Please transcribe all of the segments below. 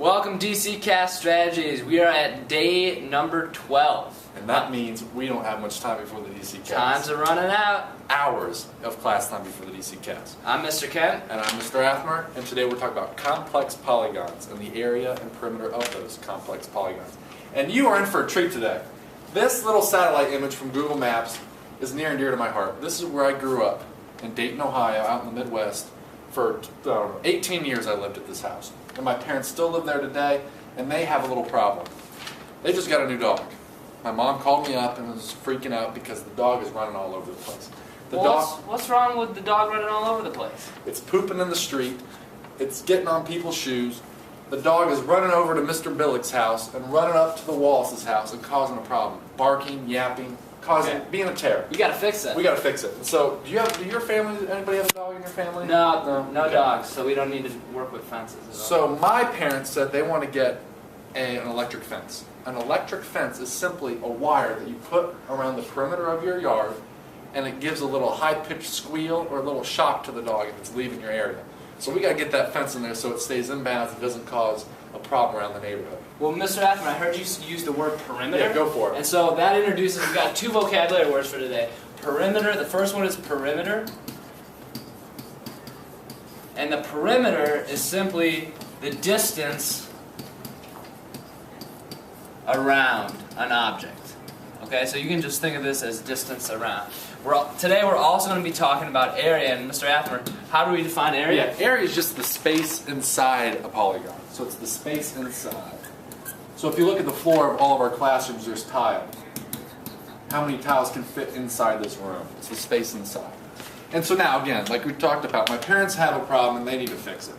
Welcome DC-CAS Strategies. We are at day number 12. And that means we don't have much time before the DC-CAS. Times are running out. Hours of class time before the DC-CAS. I'm Mr. Kent. And I'm Mr. Athmer, and today we're talking about complex polygons and the area and perimeter of those complex polygons. And you are in for a treat today. This little satellite image from Google Maps is near and dear to my heart. This is where I grew up, in Dayton, Ohio, out in the Midwest. For 18 years I lived at this house. And my parents still live there today, and they have a little problem. They just got a new dog. My mom called me up and was freaking out because the dog is running all over the place. What's wrong with the dog running all over the place? It's pooping in the street. It's getting on people's shoes. The dog is running over to Mr. Billick's house and running up to the Wallace's house and causing a problem. Barking, yapping, being a terror. We gotta fix it. We gotta fix it. So, do your family, anybody have a dog in your family? No Okay. dogs, so we don't need to work with fences at all. So my parents said they want to get an electric fence. An electric fence is simply a wire that you put around the perimeter of your yard, and it gives a little high-pitched squeal or a little shock to the dog if it's leaving your area. So we got to get that fence in there so it stays in bounds and doesn't cause a problem around the neighborhood. Well, Mr. Athman, I heard you use the word perimeter. Yeah, go for it. And so that introduces, we've got two vocabulary words for today. Perimeter, the first one is perimeter. And the perimeter is simply the distance around an object. Okay, so you can just think of this as distance around. Today we're also going to be talking about area, and Mr. Athmer, how do we define area? Yeah, area is just the space inside a polygon. So it's the space inside. So if you look at the floor of all of our classrooms, there's tiles. How many tiles can fit inside this room? It's the space inside. And so now, again, like we talked about, my parents have a problem and they need to fix it.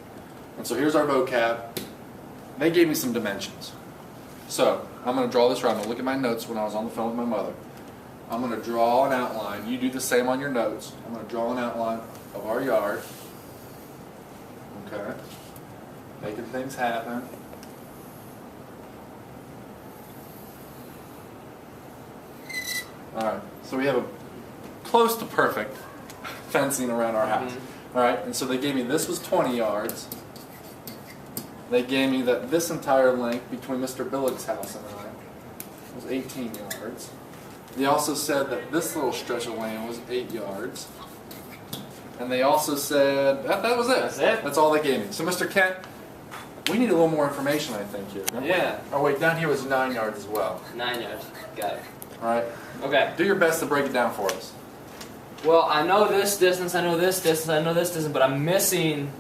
And so here's our vocab. They gave me some dimensions. So I'm going to draw this around. I'm going to look at my notes when I was on the phone with my mother. I'm going to draw an outline. You do the same on your notes. I'm going to draw an outline of our yard. Okay. Making things happen. Alright, so we have a close to perfect fencing around our house. Alright, and so they gave me this was 20 yards. They gave me that this entire length between Mr. Billick's house and I was 18 yards. They also said that this little stretch of land was 8 yards. And they also said, that was it. That's it? That's all they gave me. So Mr. Kent, we need a little more information, I think, here. Yeah. Oh wait, down here was 9 yards as well. 9 yards. Got it. Alright. Okay. Do your best to break it down for us. Well, I know this distance, I know this distance, I know this distance, but I'm missing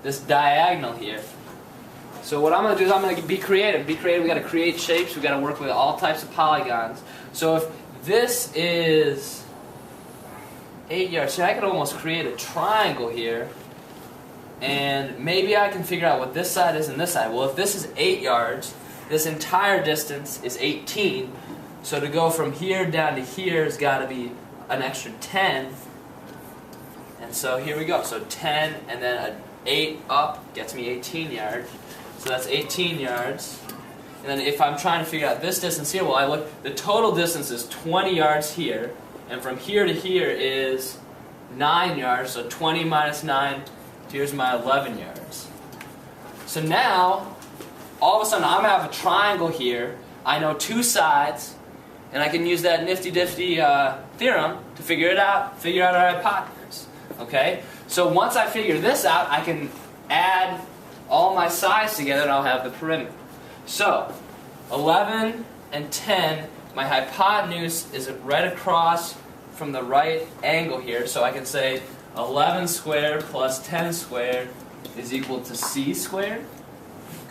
this diagonal here. So what I'm going to do is I'm going to be creative. Be creative. We've got to create shapes. We've got to work with all types of polygons. So if this is 8 yards, see, I could almost create a triangle here. And maybe I can figure out what this side is and this side. Well, if this is 8 yards, this entire distance is 18. So to go from here down to here has got to be an extra 10. And so here we go. So 10 and then an 8 up gets me 18 yards. So that's 18 yards. And then if I'm trying to figure out this distance here, well, I look, the total distance is 20 yards here. And from here to here is 9 yards. So 20 minus 9, here's my 11 yards. So now, all of a sudden, I'm going to have a triangle here. I know two sides. And I can use that nifty-difty theorem to figure out our hypotenuse. Okay? So once I figure this out, I can add all my sides together and I'll have the perimeter. So, 11 and 10, my hypotenuse is right across from the right angle here. So I can say 11 squared plus 10 squared is equal to c squared.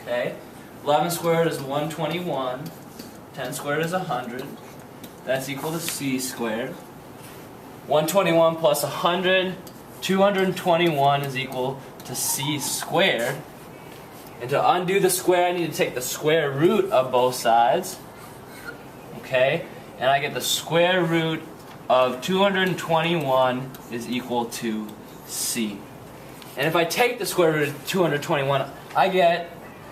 Okay? 11 squared is 121. 10 squared is 100. That's equal to c squared. 121 plus 100, 221 is equal to c squared. And to undo the square, I need to take the square root of both sides. Okay? And I get the square root of 221 is equal to c. And if I take the square root of 221, I get,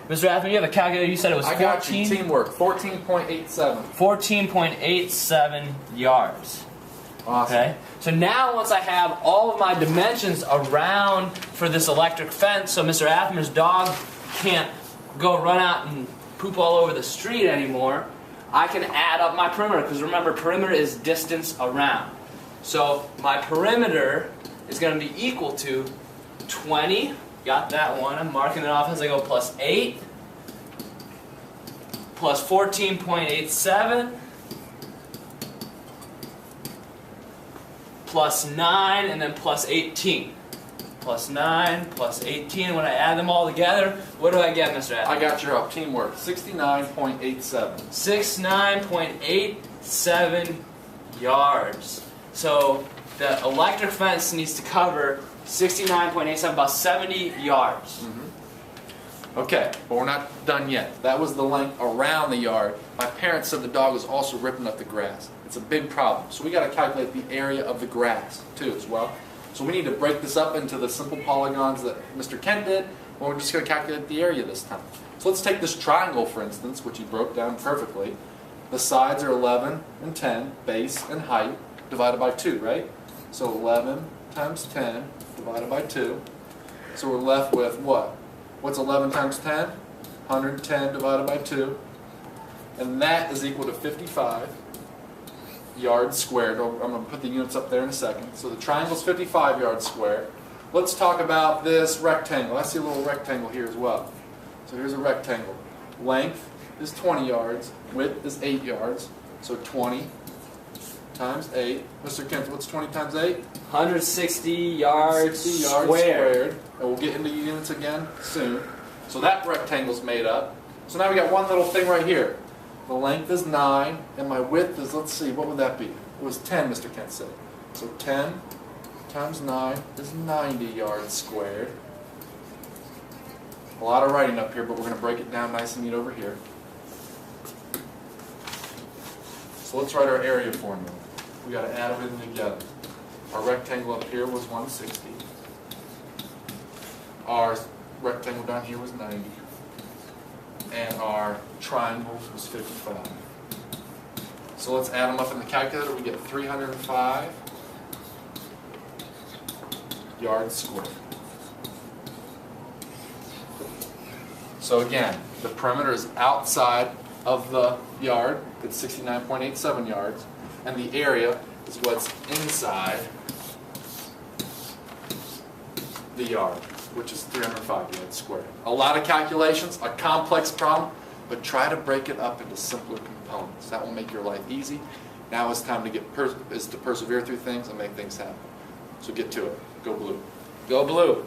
Mr. Athman, you have a calculator, you said it was 14? I got you, teamwork, 14.87. 14.87 yards. Awesome. Okay? So now once I have all of my dimensions around for this electric fence, so Mr. Athman's dog can't go run out and poop all over the street anymore, I can add up my perimeter, because remember, perimeter is distance around. So my perimeter is going to be equal to 20, got that one, I'm marking it off as I go, plus 8, plus 14.87, plus 9, and then plus 18. Plus 9, plus 18. When I add them all together, what do I get, Mr. Adams? I got your help. Teamwork. 69.87. 69.87 yards. So the electric fence needs to cover 69.87, about 70 yards. Okay, but we're not done yet. That was the length around the yard. My parents said the dog was also ripping up the grass. It's a big problem. So we got to calculate the area of the grass too as well. So we need to break this up into the simple polygons that Mr. Kent did, and we're just going to calculate the area this time. So let's take this triangle, for instance, which he broke down perfectly. The sides are 11 and 10, base and height, divided by 2, right? So 11 times 10 divided by 2. So we're left with what? What's 11 times 10? 110 divided by 2. And that is equal to 55 yards squared. I'm going to put the units up there in a second. So the triangle's 55 yards squared. Let's talk about this rectangle. I see a little rectangle here as well. So here's a rectangle. Length is 20 yards. Width is 8 yards. So 20 times 8. Mr. Kent, what's 20 times 8? 160 yards, 60 yards squared. And we'll get into units again soon. So that rectangle's made up. So now we got one little thing right here. The length is 9, and my width is, let's see, what would that be? It was 10, Mr. Kent said. So 10 times 9 is 90 yards squared. A lot of writing up here, but we're going to break it down nice and neat over here. So let's write our area formula. We got to add everything together. Our rectangle up here was 160. Our rectangle down here was 90. And our triangle was 55. So let's add them up in the calculator. We get 305 yards squared. So again, the perimeter is outside of the yard. It's 69.87 yards. And the area is what's inside the yard, which is 305 yards squared. A lot of calculations, a complex problem, but try to break it up into simpler components. That will make your life easy. Now it's time to persevere through things and make things happen. So get to it. Go blue. Go blue.